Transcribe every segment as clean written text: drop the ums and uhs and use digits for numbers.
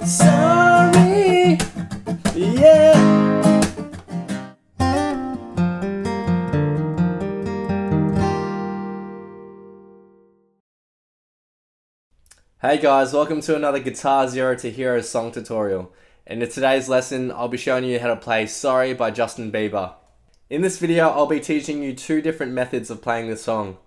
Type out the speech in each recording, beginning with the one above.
Sorry, yeah. Hey guys, welcome to another Guitar Zero to Hero song tutorial. And in today's lesson, I'll be showing you how to play Sorry by Justin Bieber. In this video, I'll be teaching you two different methods of playing the song.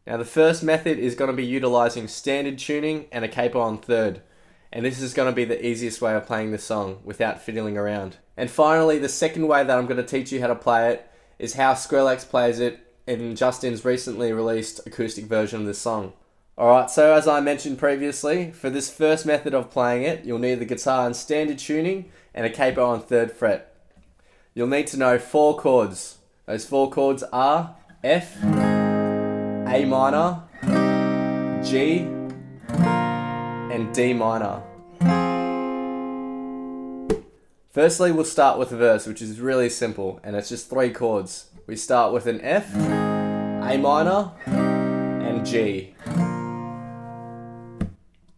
Now the first method is going to be utilizing standard tuning and a capo on third. And this is going to be the easiest way of playing the song without fiddling around. And finally, the second way that I'm going to teach you how to play it is how Skrillex plays it in Justin's recently released acoustic version of this song. Alright, so as I mentioned previously, for this first method of playing it, you'll need the guitar in standard tuning and a capo on third fret. You'll need to know 4 chords. Those 4 chords are F, A minor, G, and D minor. Firstly, we'll start with the verse, which is really simple, and it's just 3 chords. We start with an F, A minor, and G.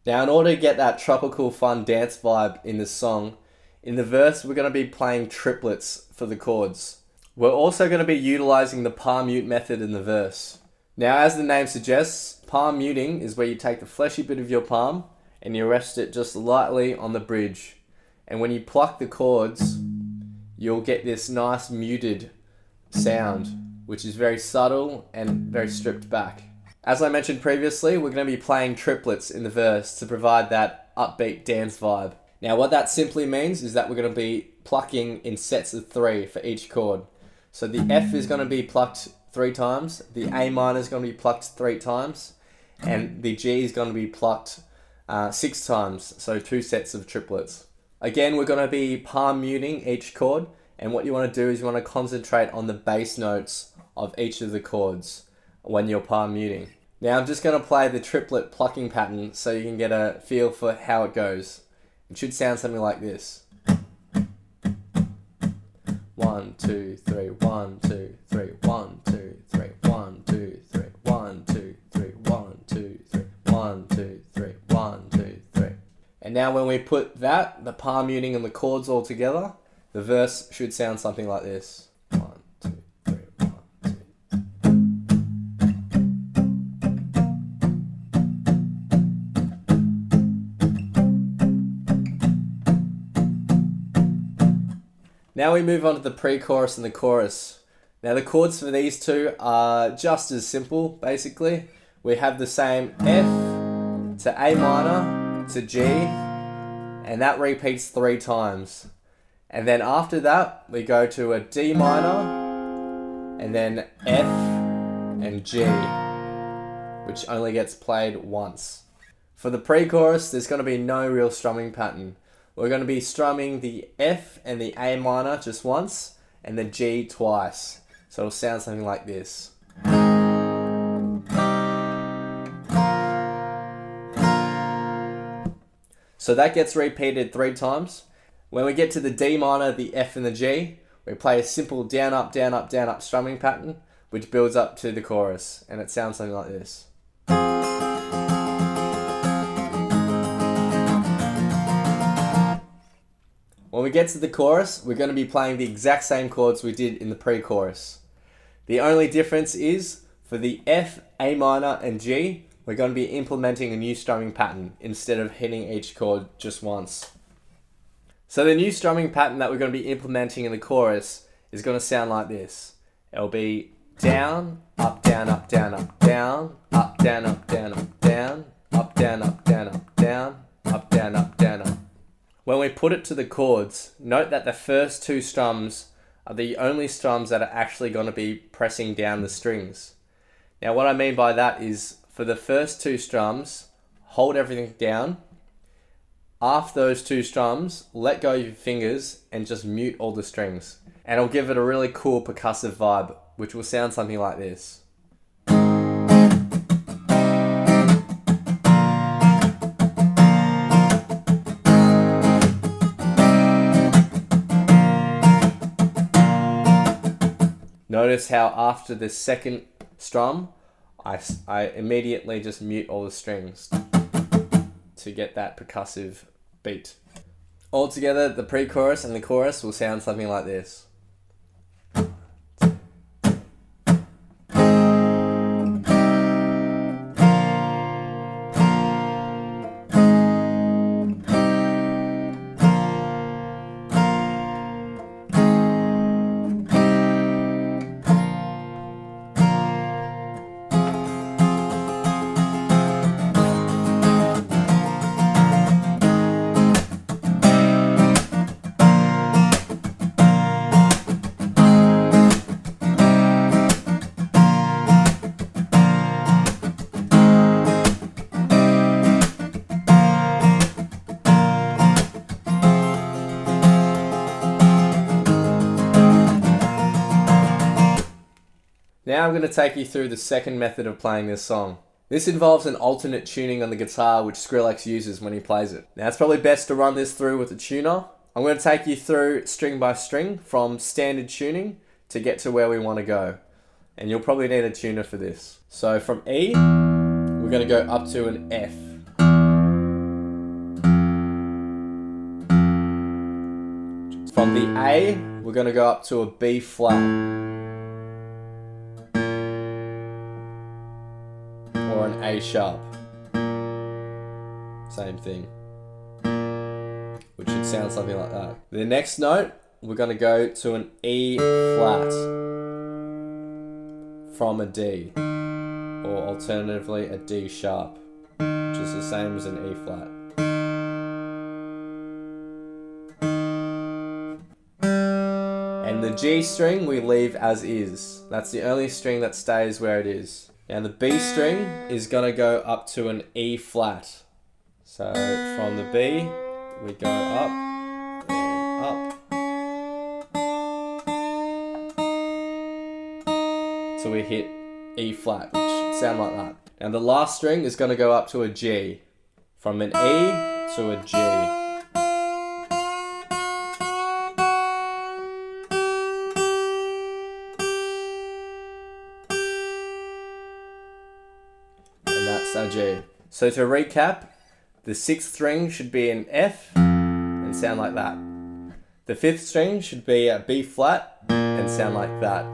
Now in order to get that tropical fun dance vibe in this song, in the verse we're going to be playing triplets for the chords. We're also going to be utilizing the palm mute method in the verse. Now as the name suggests, palm muting is where you take the fleshy bit of your palm and you rest it just lightly on the bridge. And when you pluck the chords, you'll get this nice muted sound, which is very subtle and very stripped back. As I mentioned previously, we're going to be playing triplets in the verse to provide that upbeat dance vibe. Now what that simply means is that we're going to be plucking in sets of 3 for each chord. So the F is going to be plucked 3 times, the A minor is going to be plucked 3 times, and the G is going to be plucked 6 times, so 2 sets of triplets. Again, we're going to be palm muting each chord, and what you want to do is you want to concentrate on the bass notes of each of the chords when you're palm muting. Now I'm just going to play the triplet plucking pattern so you can get a feel for how it goes. It should sound something like this. 1, 2, 3, 1, 2, 3, 1, 2, 3, 1, 2, 3, 1, 2, 3, 1, 2, 3, 1, 2, 3, 1, 2, 3. And now when we put that, the palm muting and the chords all together, the verse should sound something like this. 1, 2, 3, 1, 2. Now we move on to the pre-chorus and the chorus. Now the chords for these two are just as simple, basically. We have the same F to A minor to G, and that repeats 3 times. And then after that, we go to a D minor, and then F and G, which only gets played once. For the pre-chorus, there's going to be no real strumming pattern. We're going to be strumming the F and the A minor just once, and the G twice. So it'll sound something like this. So that gets repeated 3 times. When we get to the D minor, the F and the G, we play a simple down, up, down, up, down, up strumming pattern, which builds up to the chorus, and it sounds something like this. When we get to the chorus, we're going to be playing the exact same chords we did in the pre-chorus. The only difference is, for the F, A minor, and G, we're going to be implementing a new strumming pattern instead of hitting each chord just once. So the new strumming pattern that we're going to be implementing in the chorus is going to sound like this. It'll be down, up, down, up, down, up, down, up, down, up, down, up, down, up, down, up, down, up, down, up, down, up, down, up. When we put it to the chords, note that the first 2 strums are the only strums that are actually going to be pressing down the strings. Now what I mean by that is, for the first 2 strums, hold everything down. After those 2 strums, let go of your fingers and just mute all the strings. And it'll give it a really cool percussive vibe, which will sound something like this. Notice how after the second strum, I immediately just mute all the strings to get that percussive beat. Altogether, the pre-chorus and the chorus will sound something like this. Now I'm going to take you through the second method of playing this song. This involves an alternate tuning on the guitar which Skrillex uses when he plays it. Now it's probably best to run this through with a tuner. I'm going to take you through string by string from standard tuning to get to where we want to go. And you'll probably need a tuner for this. So from E, we're going to go up to an F. From the A, we're going to go up to a B flat. Or an A sharp. Same thing. Which should sound something like that. The next note, we're going to go to an E flat from a D. Or alternatively a D sharp, which is the same as an E flat. And the G string we leave as is. That's the only string that stays where it is. Now the B string is going to go up to an E flat. So from the B, we go up and up. So we hit E flat, which should sound like that. And the last string is going to go up to a G. From an E to a G. A G. So to recap, the 6th string should be an F and sound like that. The 5th string should be a B flat and sound like that.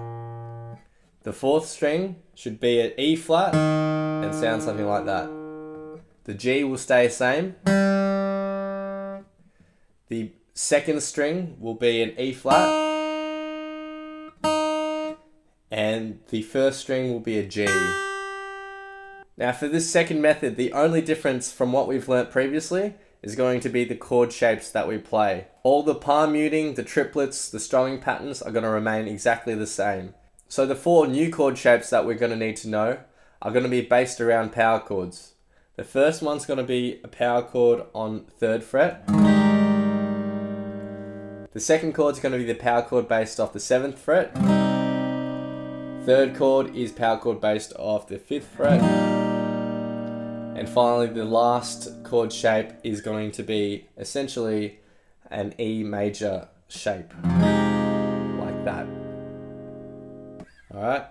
The 4th string should be an E flat and sound something like that. The G will stay the same. The 2nd string will be an E flat. And the 1st string will be a G. Now for this second method, the only difference from what we've learnt previously is going to be the chord shapes that we play. All the palm muting, the triplets, the strumming patterns are going to remain exactly the same. So the 4 new chord shapes that we're going to need to know are going to be based around power chords. The first one's going to be a power chord on 3rd fret. The second chord is going to be the power chord based off the 7th fret. Third chord is power chord based off the 5th fret. And finally, the last chord shape is going to be essentially an E major shape, like that. Alright,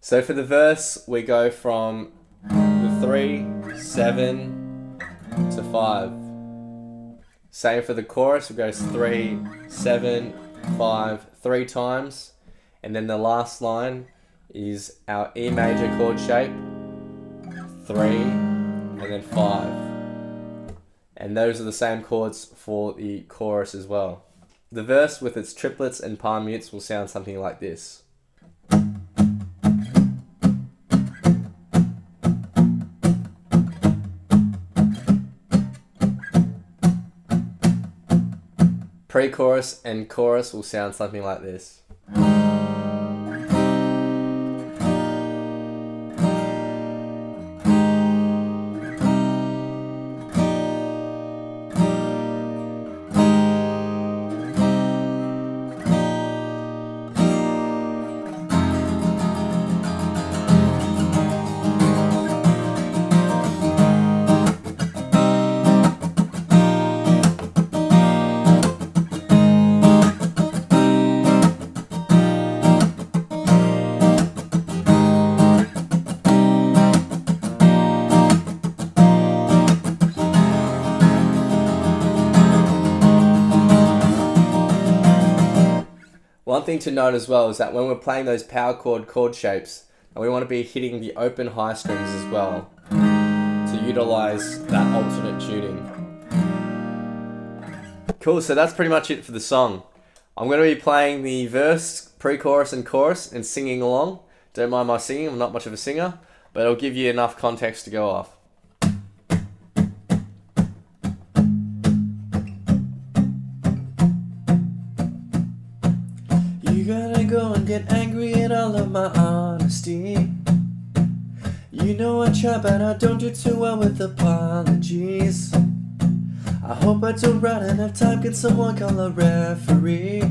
so for the verse, we go from the 3, 7 to 5. Same for the chorus, it goes 3, 7, 5, 3 times. And then the last line is our E major chord shape, 3, and then 5. And those are the same chords for the chorus as well. The verse with its triplets and palm mutes will sound something like this. Pre-chorus and chorus will sound something like this. One thing to note as well is that when we're playing those power chord shapes, we want to be hitting the open high strings as well to utilize that alternate tuning. Cool, so that's pretty much it for the song. I'm going to be playing the verse, pre-chorus and chorus and singing along. Don't mind my singing, I'm not much of a singer, but it'll give you enough context to go off. You gotta go and get angry at all of my honesty. You know I try, but I don't do too well with apologies. I hope I don't run out of time, can someone call a referee?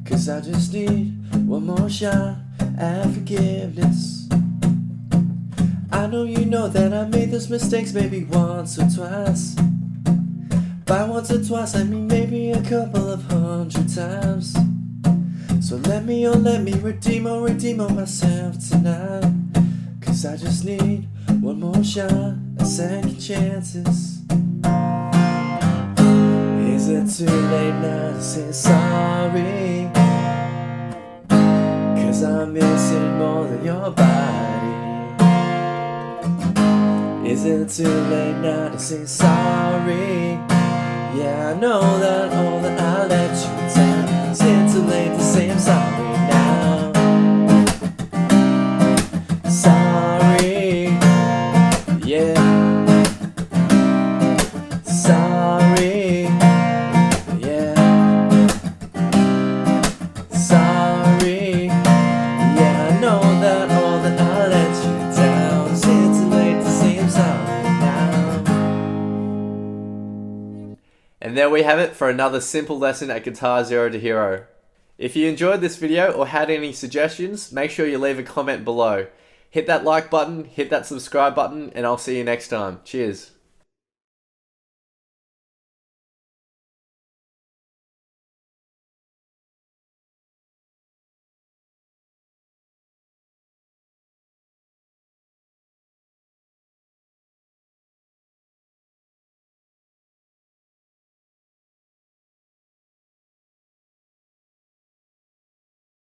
Cause I just need one more shot at forgiveness. I know you know that I made those mistakes maybe once or twice. By once or twice I mean maybe a couple of 100 times. So let me redeem on myself tonight. Cause I just need one more shot at second chances. Is it too late now to say sorry? Cause I'm missing more than your body. Is it too late now to say sorry? Yeah, I know that all that I let you down. Is it too late to say I'm sorry now? Sorry, yeah. Sorry, yeah. Sorry, yeah, I know that all that I let you down. Is it too late to say I'm sorry now? And there we have it for another simple lesson at Guitar Zero to Hero. If you enjoyed this video or had any suggestions, make sure you leave a comment below. Hit that like button, hit that subscribe button, and I'll see you next time. Cheers.